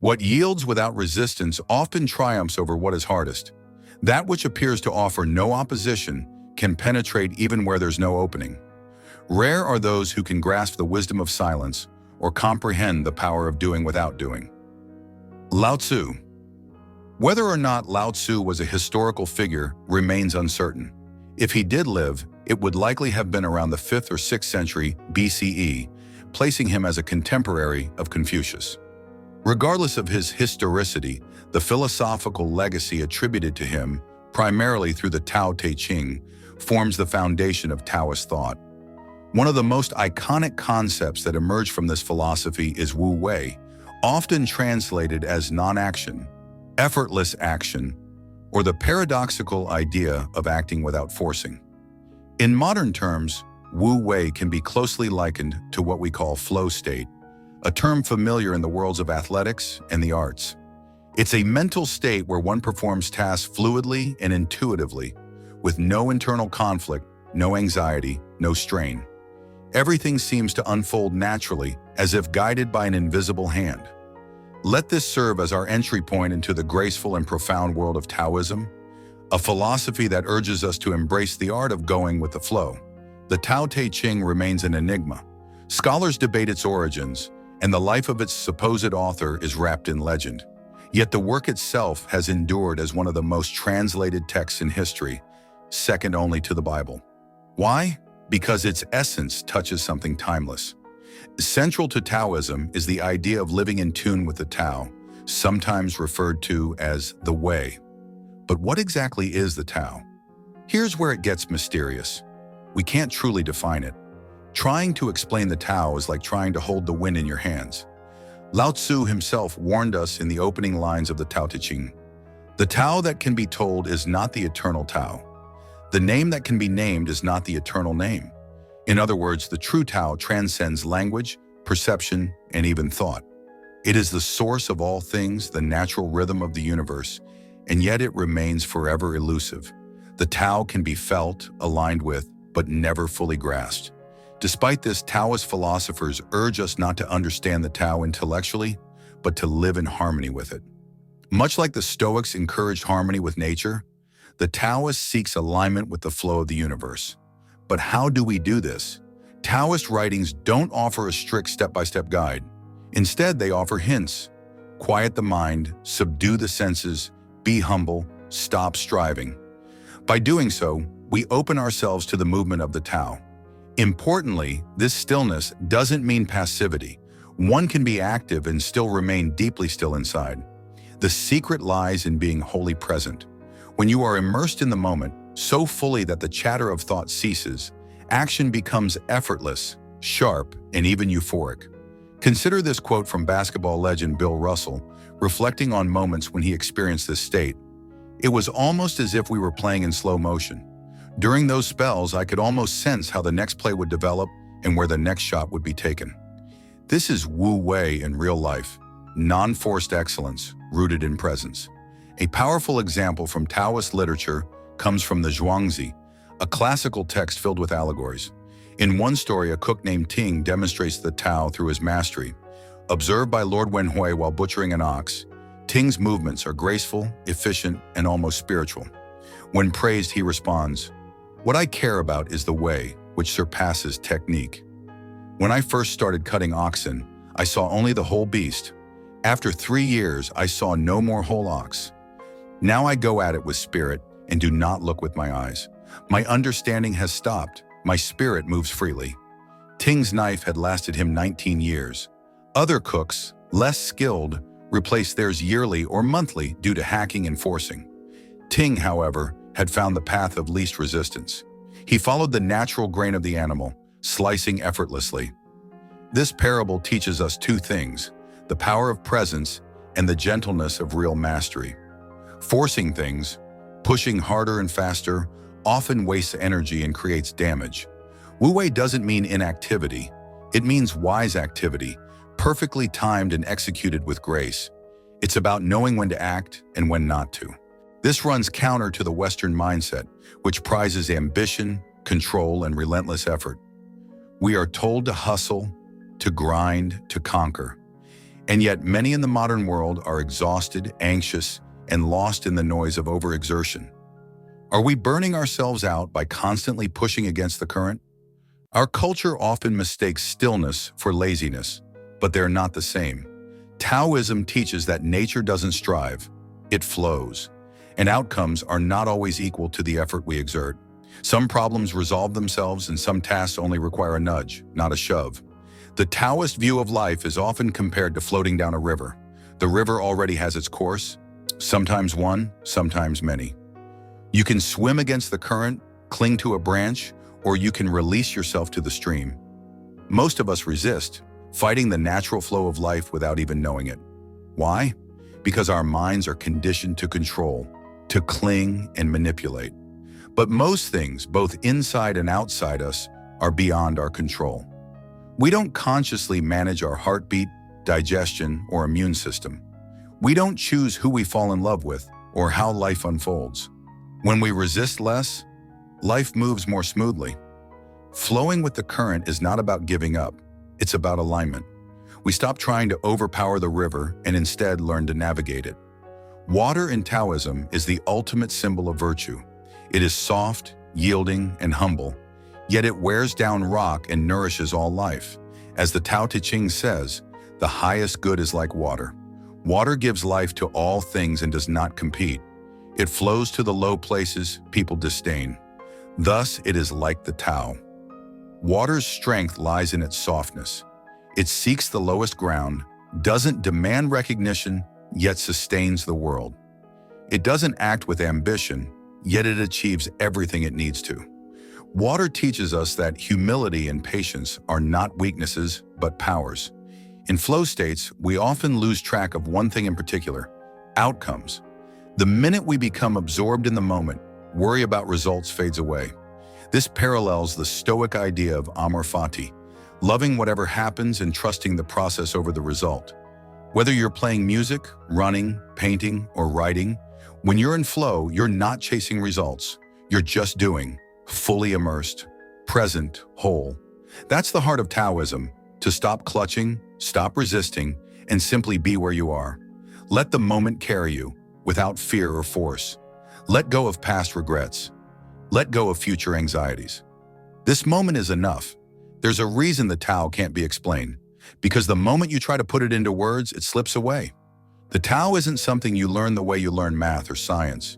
What yields without resistance often triumphs over what is hardest. That which appears to offer no opposition can penetrate even where there's no opening. Rare are those who can grasp the wisdom of silence or comprehend the power of doing without doing. Lao Tzu. Whether or not Lao Tzu was a historical figure remains uncertain. If he did live, it would likely have been around the 5th or 6th century BCE, placing him as a contemporary of Confucius. Regardless of his historicity, the philosophical legacy attributed to him, primarily through the Tao Te Ching, forms the foundation of Taoist thought. One of the most iconic concepts that emerged from this philosophy is Wu Wei, often translated as non-action, effortless action, or the paradoxical idea of acting without forcing. In modern terms, Wu Wei can be closely likened to what we call flow state, a term familiar in the worlds of athletics and the arts. It's a mental state where one performs tasks fluidly and intuitively, with no internal conflict, no anxiety, no strain. Everything seems to unfold naturally, as if guided by an invisible hand. Let this serve as our entry point into the graceful and profound world of Taoism, a philosophy that urges us to embrace the art of going with the flow. The Tao Te Ching remains an enigma. Scholars debate its origins, and the life of its supposed author is wrapped in legend. Yet the work itself has endured as one of the most translated texts in history, second only to the Bible. Why? Because its essence touches something timeless. Central to Taoism is the idea of living in tune with the Tao, sometimes referred to as the Way. But what exactly is the Tao? Here's where it gets mysterious. We can't truly define it. Trying to explain the Tao is like trying to hold the wind in your hands. Lao Tzu himself warned us in the opening lines of the Tao Te Ching. The Tao that can be told is not the eternal Tao. The name that can be named is not the eternal name. In other words, the true Tao transcends language, perception, and even thought. It is the source of all things, the natural rhythm of the universe, and yet it remains forever elusive. The Tao can be felt, aligned with, but never fully grasped. Despite this, Taoist philosophers urge us not to understand the Tao intellectually, but to live in harmony with it. Much like the Stoics encouraged harmony with nature, the Taoist seeks alignment with the flow of the universe. But how do we do this? Taoist writings don't offer a strict step-by-step guide. Instead, they offer hints. Quiet the mind, subdue the senses, be humble, stop striving. By doing so, we open ourselves to the movement of the Tao. Importantly, this stillness doesn't mean passivity. One can be active and still remain deeply still inside. The secret lies in being wholly present. When you are immersed in the moment, so fully that the chatter of thought ceases, action becomes effortless, sharp, and even euphoric. Consider this quote from basketball legend Bill Russell, reflecting on moments when he experienced this state. "It was almost as if we were playing in slow motion. During those spells, I could almost sense how the next play would develop and where the next shot would be taken." This is Wu Wei in real life, non-forced excellence, rooted in presence. A powerful example from Taoist literature comes from the Zhuangzi, a classical text filled with allegories. In one story, a cook named Ting demonstrates the Tao through his mastery. Observed by Lord Wenhui while butchering an ox, Ting's movements are graceful, efficient, and almost spiritual. When praised, he responds, "What I care about is the way, which surpasses technique." When I first started cutting oxen, I saw only the whole beast. After 3 years, I saw no more whole ox. Now I go at it with spirit and do not look with my eyes. My understanding has stopped. My spirit moves freely. Ting's knife had lasted him 19 years. Other cooks, less skilled, replaced theirs yearly or monthly due to hacking and forcing. Ting, however, had found the path of least resistance. He followed the natural grain of the animal, slicing effortlessly. This parable teaches us two things: the power of presence and the gentleness of real mastery. Forcing things, pushing harder and faster, often wastes energy and creates damage. Wu Wei doesn't mean inactivity. It means wise activity, perfectly timed and executed with grace. It's about knowing when to act and when not to. This runs counter to the Western mindset, which prizes ambition, control, and relentless effort. We are told to hustle, to grind, to conquer. And yet many in the modern world are exhausted, anxious, and lost in the noise of overexertion. Are we burning ourselves out by constantly pushing against the current? Our culture often mistakes stillness for laziness, but they're not the same. Taoism teaches that nature doesn't strive, it flows, and outcomes are not always equal to the effort we exert. Some problems resolve themselves and some tasks only require a nudge, not a shove. The Taoist view of life is often compared to floating down a river. The river already has its course, sometimes one, sometimes many. You can swim against the current, cling to a branch, or you can release yourself to the stream. Most of us resist, fighting the natural flow of life without even knowing it. Why? Because our minds are conditioned to control, to cling and manipulate. But most things, both inside and outside us, are beyond our control. We don't consciously manage our heartbeat, digestion, or immune system. We don't choose who we fall in love with or how life unfolds. When we resist less, life moves more smoothly. Flowing with the current is not about giving up, it's about alignment. We stop trying to overpower the river and instead learn to navigate it. Water in Taoism is the ultimate symbol of virtue. It is soft, yielding, and humble, yet it wears down rock and nourishes all life. As the Tao Te Ching says, the highest good is like water. Water gives life to all things and does not compete. It flows to the low places people disdain. Thus, it is like the Tao. Water's strength lies in its softness. It seeks the lowest ground, doesn't demand recognition, yet sustains the world. It doesn't act with ambition, yet it achieves everything it needs to. Water teaches us that humility and patience are not weaknesses, but powers. In flow states, we often lose track of one thing in particular: outcomes. The minute we become absorbed in the moment, worry about results fades away. This parallels the Stoic idea of amor fati, loving whatever happens and trusting the process over the result. Whether you're playing music, running, painting, or writing, when you're in flow, you're not chasing results. You're just doing, fully immersed, present, whole. That's the heart of Taoism, to stop clutching, stop resisting, and simply be where you are. Let the moment carry you, without fear or force. Let go of past regrets. Let go of future anxieties. This moment is enough. There's a reason the Tao can't be explained, because the moment you try to put it into words, it slips away. The Tao isn't something you learn the way you learn math or science.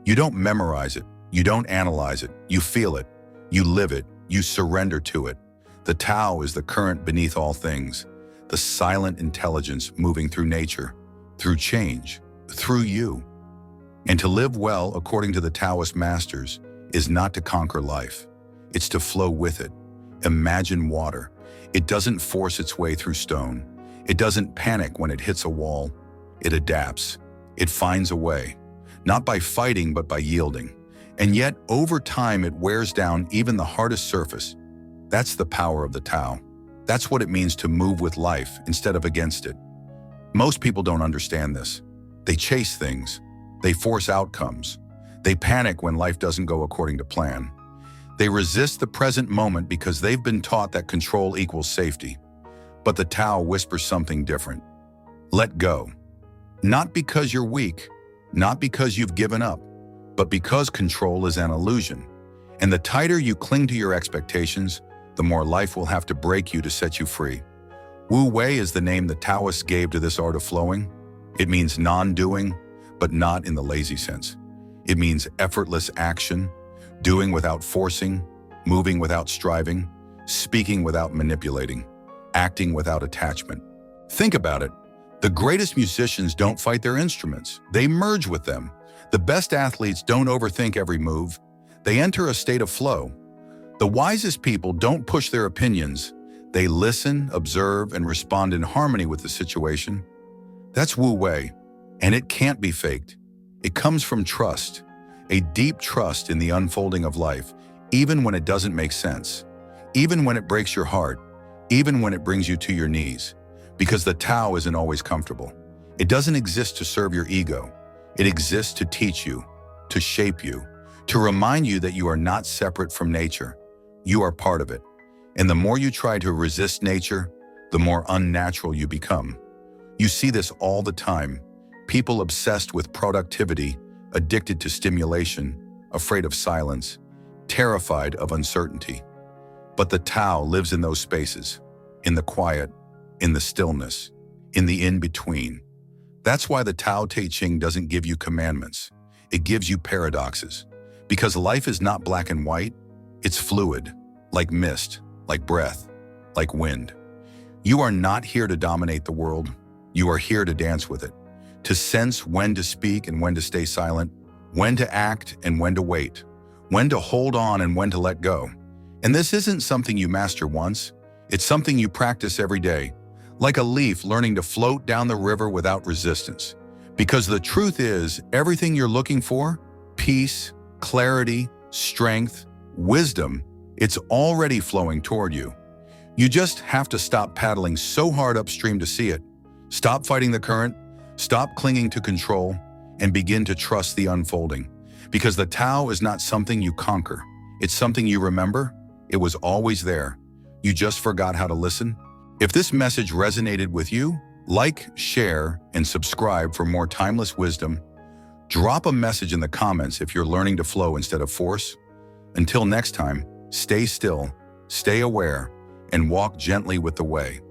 You don't memorize it. You don't analyze it. You feel it. You live it. You surrender to it. The Tao is the current beneath all things, the silent intelligence moving through nature, through change, through you. And to live well, according to the Taoist masters, is not to conquer life. It's to flow with it. Imagine water. It doesn't force its way through stone. It doesn't panic when it hits a wall. It adapts. It finds a way, not by fighting, but by yielding. And yet, over time, it wears down even the hardest surface. That's the power of the Tao. That's what it means to move with life instead of against it. Most people don't understand this. They chase things. They force outcomes. They panic when life doesn't go according to plan. They resist the present moment because they've been taught that control equals safety. But the Tao whispers something different. Let go. Not because you're weak, not because you've given up, but because control is an illusion. And the tighter you cling to your expectations, the more life will have to break you to set you free. Wu Wei is the name the Taoists gave to this art of flowing. It means non-doing, but not in the lazy sense. It means effortless action, doing without forcing, moving without striving, speaking without manipulating, acting without attachment. Think about it. The greatest musicians don't fight their instruments. They merge with them. The best athletes don't overthink every move. They enter a state of flow. The wisest people don't push their opinions. They listen, observe, and respond in harmony with the situation. That's Wu Wei, and it can't be faked. It comes from trust, a deep trust in the unfolding of life, even when it doesn't make sense, even when it breaks your heart, even when it brings you to your knees. Because the Tao isn't always comfortable. It doesn't exist to serve your ego. It exists to teach you, to shape you, to remind you that you are not separate from nature. You are part of it. And the more you try to resist nature, the more unnatural you become. You see this all the time. People obsessed with productivity, addicted to stimulation, afraid of silence, terrified of uncertainty. But the Tao lives in those spaces, in the quiet, in the stillness, in the in-between. That's why the Tao Te Ching doesn't give you commandments. It gives you paradoxes. Because life is not black and white, it's fluid, like mist, like breath, like wind. You are not here to dominate the world. You are here to dance with it, to sense when to speak and when to stay silent, when to act and when to wait, when to hold on and when to let go. And this isn't something you master once. It's something you practice every day, like a leaf learning to float down the river without resistance. Because the truth is, everything you're looking for, peace, clarity, strength, wisdom, it's already flowing toward you. You just have to stop paddling so hard upstream to see it. Stop fighting the current, stop clinging to control, and begin to trust the unfolding. Because the Tao is not something you conquer. It's something you remember. It was always there. You just forgot how to listen. If this message resonated with you, like, share, and subscribe for more timeless wisdom. Drop a message in the comments if you're learning to flow instead of force. Until next time, stay still, stay aware, and walk gently with the way.